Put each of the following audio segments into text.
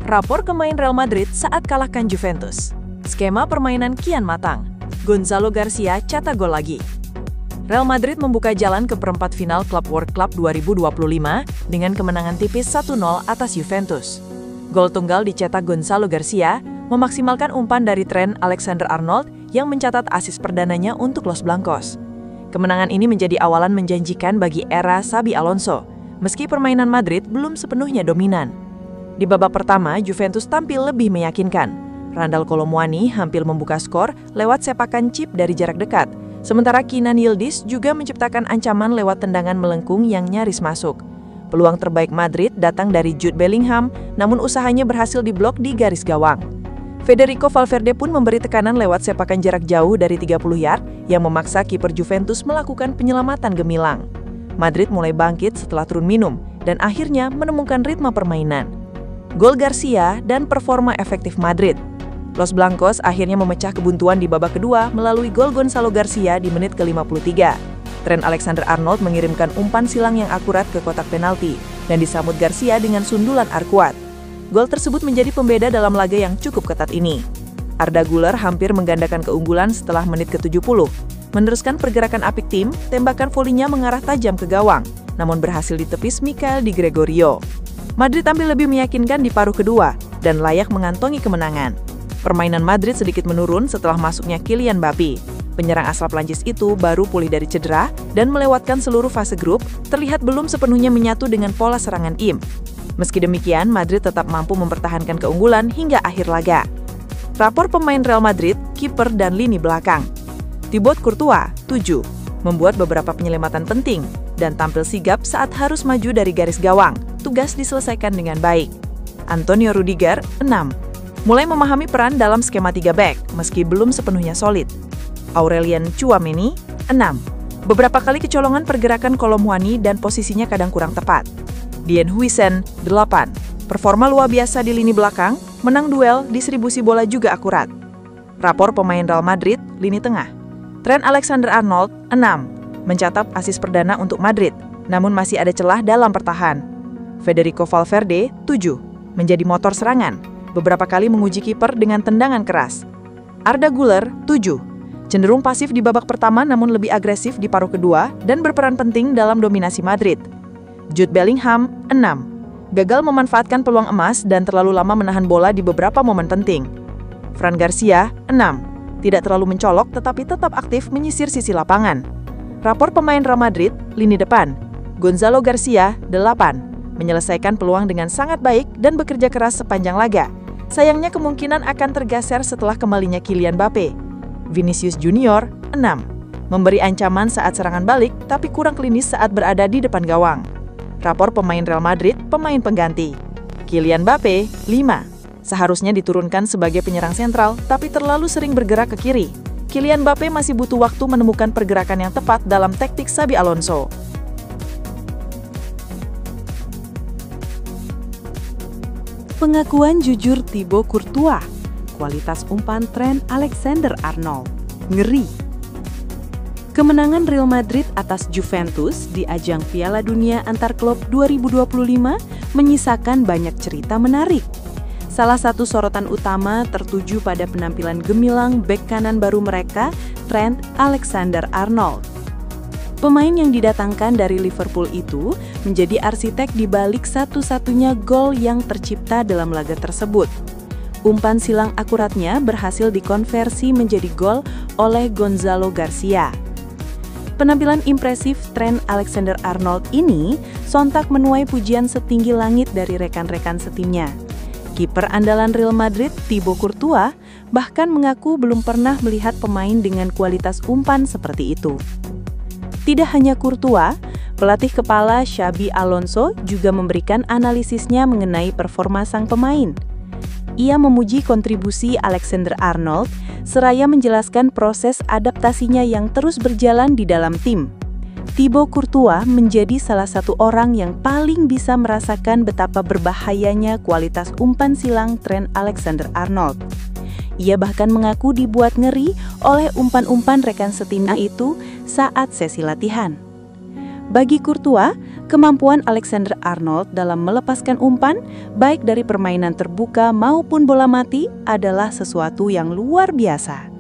Rapor pemain Real Madrid saat kalahkan Juventus. Skema permainan kian matang. Gonzalo Garcia cetak gol lagi. Real Madrid membuka jalan ke perempat final Club World Cup 2025 dengan kemenangan tipis 1-0 atas Juventus. Gol tunggal dicetak Gonzalo Garcia, memaksimalkan umpan dari Trent Alexander-Arnold yang mencatat asis perdananya untuk Los Blancos. Kemenangan ini menjadi awalan menjanjikan bagi era Xabi Alonso, meski permainan Madrid belum sepenuhnya dominan. Di babak pertama, Juventus tampil lebih meyakinkan. Randal Kolo Muani hampir membuka skor lewat sepakan chip dari jarak dekat, sementara Kenan Yildiz juga menciptakan ancaman lewat tendangan melengkung yang nyaris masuk. Peluang terbaik Madrid datang dari Jude Bellingham, namun usahanya berhasil diblok di garis gawang. Federico Valverde pun memberi tekanan lewat sepakan jarak jauh dari 30 yard yang memaksa kiper Juventus melakukan penyelamatan gemilang. Madrid mulai bangkit setelah turun minum dan akhirnya menemukan ritme permainan. Gol Garcia dan performa efektif Madrid. Los Blancos akhirnya memecah kebuntuan di babak kedua melalui gol Gonzalo Garcia di menit ke-53. Trent Alexander-Arnold mengirimkan umpan silang yang akurat ke kotak penalti dan disambut Garcia dengan sundulan Arkuat. Gol tersebut menjadi pembeda dalam laga yang cukup ketat ini. Arda Güler hampir menggandakan keunggulan setelah menit ke-70. Meneruskan pergerakan apik tim, tembakan volinya mengarah tajam ke gawang, namun berhasil ditepis Michael Di Gregorio. Madrid tampil lebih meyakinkan di paruh kedua dan layak mengantongi kemenangan. Permainan Madrid sedikit menurun setelah masuknya Kylian Mbappé. Penyerang asal Prancis itu baru pulih dari cedera dan melewatkan seluruh fase grup, terlihat belum sepenuhnya menyatu dengan pola serangan im. Meski demikian, Madrid tetap mampu mempertahankan keunggulan hingga akhir laga. Rapor pemain Real Madrid, kiper dan lini belakang. Thibaut Courtois, 7, membuat beberapa penyelamatan penting dan tampil sigap saat harus maju dari garis gawang. Tugas diselesaikan dengan baik. Antonio Rudiger, 6, mulai memahami peran dalam skema 3 back meski belum sepenuhnya solid. Aurelien Tchouaméni, 6, beberapa kali kecolongan pergerakan Kolo Muani dan posisinya kadang kurang tepat. Dian Huijsen, 8, performa luar biasa di lini belakang, menang duel, distribusi bola juga akurat. Rapor pemain Real Madrid, lini tengah. Trent Alexander-Arnold, 6, mencatat asis perdana untuk Madrid, namun masih ada celah dalam bertahan. Federico Valverde, 7, menjadi motor serangan, beberapa kali menguji kiper dengan tendangan keras. Arda Güler, 7, cenderung pasif di babak pertama namun lebih agresif di paruh kedua dan berperan penting dalam dominasi Madrid. Jude Bellingham, 6, gagal memanfaatkan peluang emas dan terlalu lama menahan bola di beberapa momen penting. Fran Garcia, 6, tidak terlalu mencolok tetapi tetap aktif menyisir sisi lapangan. Rapor pemain Real Madrid, lini depan. Gonzalo Garcia, 8, menyelesaikan peluang dengan sangat baik dan bekerja keras sepanjang laga. Sayangnya kemungkinan akan tergeser setelah kembalinya Kylian Mbappé. Vinicius Junior, 6, memberi ancaman saat serangan balik tapi kurang klinis saat berada di depan gawang. Rapor pemain Real Madrid, pemain pengganti. Kylian Mbappé, 5, seharusnya diturunkan sebagai penyerang sentral tapi terlalu sering bergerak ke kiri. Kylian Mbappé masih butuh waktu menemukan pergerakan yang tepat dalam taktik Xabi Alonso. Pengakuan jujur Thibaut Courtois, kualitas umpan Trent Alexander-Arnold, ngeri. Kemenangan Real Madrid atas Juventus di ajang Piala Dunia Antar Klub 2025 menyisakan banyak cerita menarik. Salah satu sorotan utama tertuju pada penampilan gemilang bek kanan baru mereka, Trent Alexander-Arnold. Pemain yang didatangkan dari Liverpool itu menjadi arsitek di balik satu-satunya gol yang tercipta dalam laga tersebut. Umpan silang akuratnya berhasil dikonversi menjadi gol oleh Gonzalo Garcia. Penampilan impresif Trent Alexander-Arnold ini sontak menuai pujian setinggi langit dari rekan-rekan setimnya. Kiper andalan Real Madrid, Thibaut Courtois, bahkan mengaku belum pernah melihat pemain dengan kualitas umpan seperti itu. Tidak hanya Courtois, pelatih kepala Xabi Alonso juga memberikan analisisnya mengenai performa sang pemain. Ia memuji kontribusi Alexander-Arnold, seraya menjelaskan proses adaptasinya yang terus berjalan di dalam tim. Thibaut Courtois menjadi salah satu orang yang paling bisa merasakan betapa berbahayanya kualitas umpan silang Trent Alexander-Arnold. Ia bahkan mengaku dibuat ngeri oleh umpan-umpan rekan setimnya itu saat sesi latihan. Bagi Courtois, Kemampuan Alexander-Arnold dalam melepaskan umpan, baik dari permainan terbuka maupun bola mati, adalah sesuatu yang luar biasa.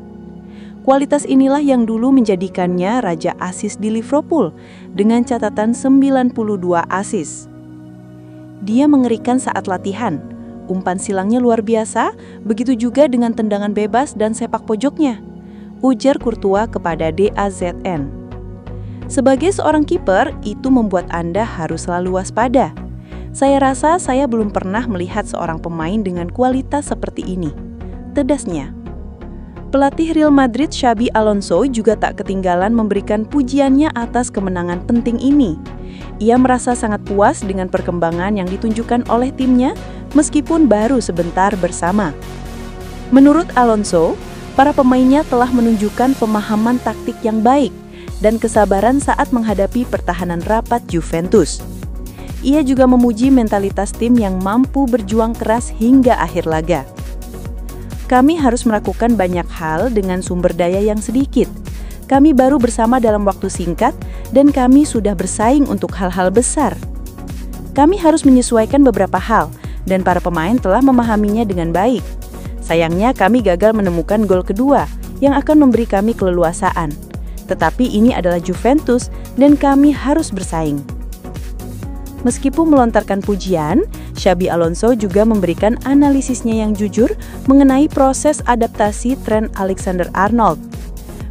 Kualitas inilah yang dulu menjadikannya raja asis di Liverpool dengan catatan 92 asis. Dia mengerikan saat latihan. Umpan silangnya luar biasa, begitu juga dengan tendangan bebas dan sepak pojoknya, ujar Courtois kepada DAZN. Sebagai seorang kiper, itu membuat Anda harus selalu waspada. Saya rasa saya belum pernah melihat seorang pemain dengan kualitas seperti ini, tedasnya. Pelatih Real Madrid Xabi Alonso juga tak ketinggalan memberikan pujiannya atas kemenangan penting ini. Ia merasa sangat puas dengan perkembangan yang ditunjukkan oleh timnya meskipun baru sebentar bersama. Menurut Alonso, para pemainnya telah menunjukkan pemahaman taktik yang baik dan kesabaran saat menghadapi pertahanan rapat Juventus. Ia juga memuji mentalitas tim yang mampu berjuang keras hingga akhir laga. Kami harus melakukan banyak hal dengan sumber daya yang sedikit. Kami baru bersama dalam waktu singkat dan kami sudah bersaing untuk hal-hal besar. Kami harus menyesuaikan beberapa hal dan para pemain telah memahaminya dengan baik. Sayangnya kami gagal menemukan gol kedua yang akan memberi kami keleluasaan. Tetapi ini adalah Juventus dan kami harus bersaing. Meskipun melontarkan pujian, Xabi Alonso juga memberikan analisisnya yang jujur mengenai proses adaptasi Trent Alexander-Arnold.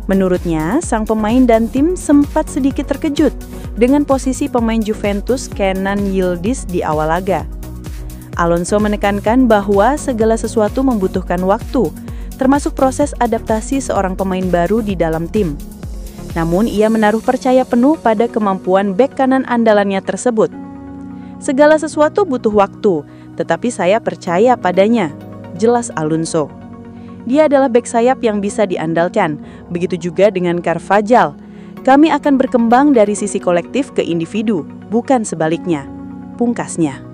Menurutnya, sang pemain dan tim sempat sedikit terkejut dengan posisi pemain Juventus Kenan Yildiz di awal laga. Alonso menekankan bahwa segala sesuatu membutuhkan waktu, termasuk proses adaptasi seorang pemain baru di dalam tim. Namun ia menaruh percaya penuh pada kemampuan bek kanan andalannya tersebut. Segala sesuatu butuh waktu, tetapi saya percaya padanya, jelas Alonso. Dia adalah bek sayap yang bisa diandalkan, begitu juga dengan Carvajal. Kami akan berkembang dari sisi kolektif ke individu, bukan sebaliknya, pungkasnya.